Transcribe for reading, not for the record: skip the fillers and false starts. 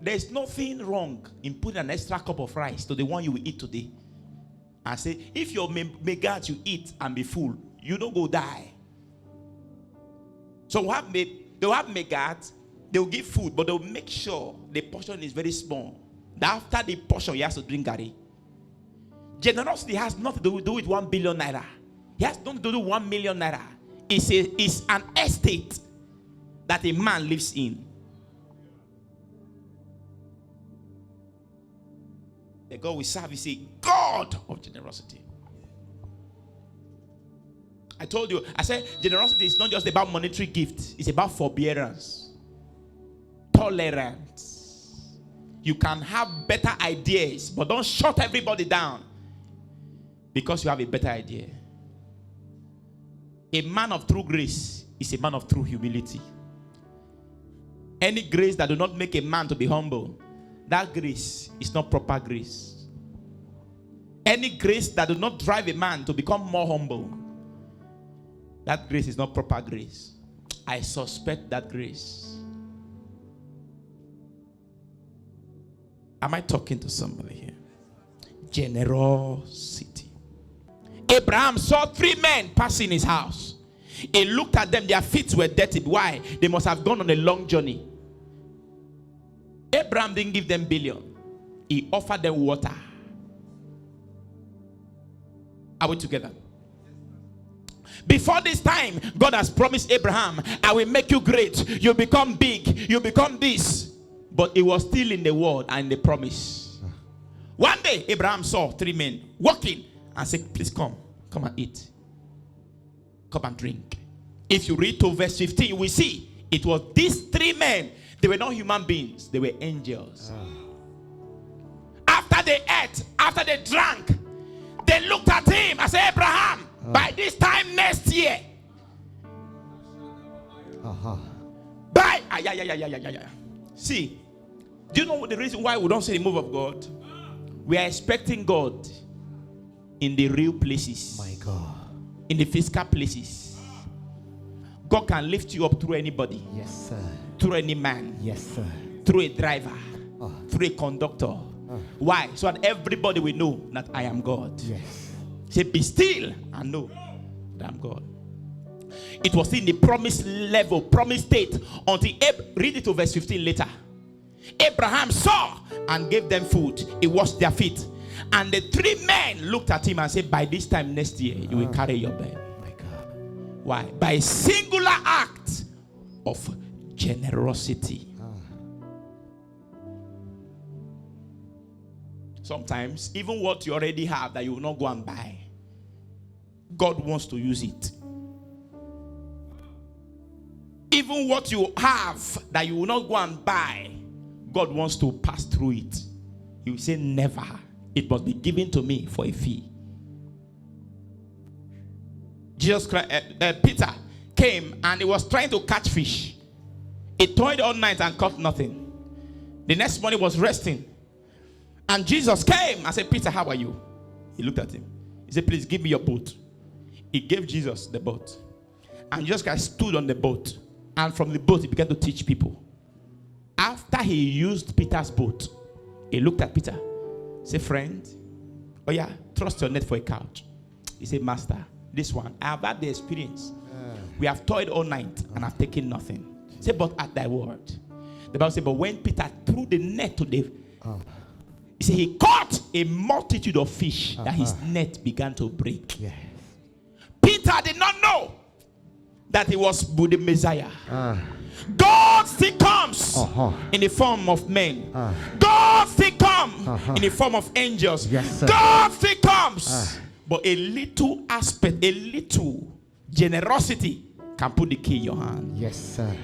there's nothing wrong in putting an extra cup of rice to the one you will eat today. And say, if your megat you eat and be full, you don't go die. So they'll have megat, they'll give food, but they'll make sure the portion is very small. After the portion, he has to drink garri. Generosity has nothing to do with 1 billion naira. It has nothing to do with 1 million naira. It's an estate that a man lives in. The God we serve is a God of generosity. I told you, I said generosity is not just about monetary gifts, it's about forbearance, tolerance. You can have better ideas, but don't shut everybody down because you have a better idea. A man of true grace is a man of true humility. Any grace that do not make a man to be humble, that grace is not proper grace. Any grace that do not drive a man to become more humble, that grace is not proper grace. I suspect that grace. Am I talking to somebody here? Generosity. Abraham saw 3 men passing his house. He looked at them, their feet were dirty. Why? They must have gone on a long journey. Abraham didn't give them billion. He offered them water. Are we together? Before this time, God has promised Abraham, I will make you great. You become big. You become this. But it was still in the word and the promise. One day, Abraham saw 3 men walking and said, please come and eat. Come and drink. If you read to verse 15, you will see it was these 3 men. They were not human beings. They were angels. After they ate, after they drank, they looked at him and said, Abraham, by this time next year, See, do you know the reason why we don't see the move of God? We are expecting God in the real places. My God. In the physical places. God can lift you up through anybody. Yes, sir. Through any man. Yes, sir. Through a driver. Through a conductor. Why? So that everybody will know that I am God. Yes. Say, be still and know that I'm God. It was in the promised level, promised state, until read it to verse 15 later. Abraham saw and gave them food. He washed their feet. And the 3 men looked at him and said, by this time next year, you will carry your bed. My God. Why? By a singular act of generosity. Sometimes, even what you already have that you will not go and buy, God wants to use it. Even what you have that you will not go and buy, God wants to pass through it. He will say, never. It must be given to me for a fee. Peter came and he was trying to catch fish. He toiled all night and caught nothing. The next morning was resting. And Jesus came and said, Peter, how are you? He looked at him. He said, please give me your boat. He gave Jesus the boat. And Jesus Christ stood on the boat. And from the boat, he began to teach people. After he used Peter's boat, he looked at Peter. He said, friend, oh yeah, trust your net for a couch. He said, master, this one, I have had the experience. We have toiled all night and have taken nothing. He said, but at thy word. The Bible said, but when Peter threw the net to the... He said he caught a multitude of fish that his net began to break. Yes. Peter did not know that he was the Messiah. God still comes in the form of men. God still comes in the form of angels. Yes, God still comes. But a little aspect, a little generosity can put the key in your hand. Yes, sir.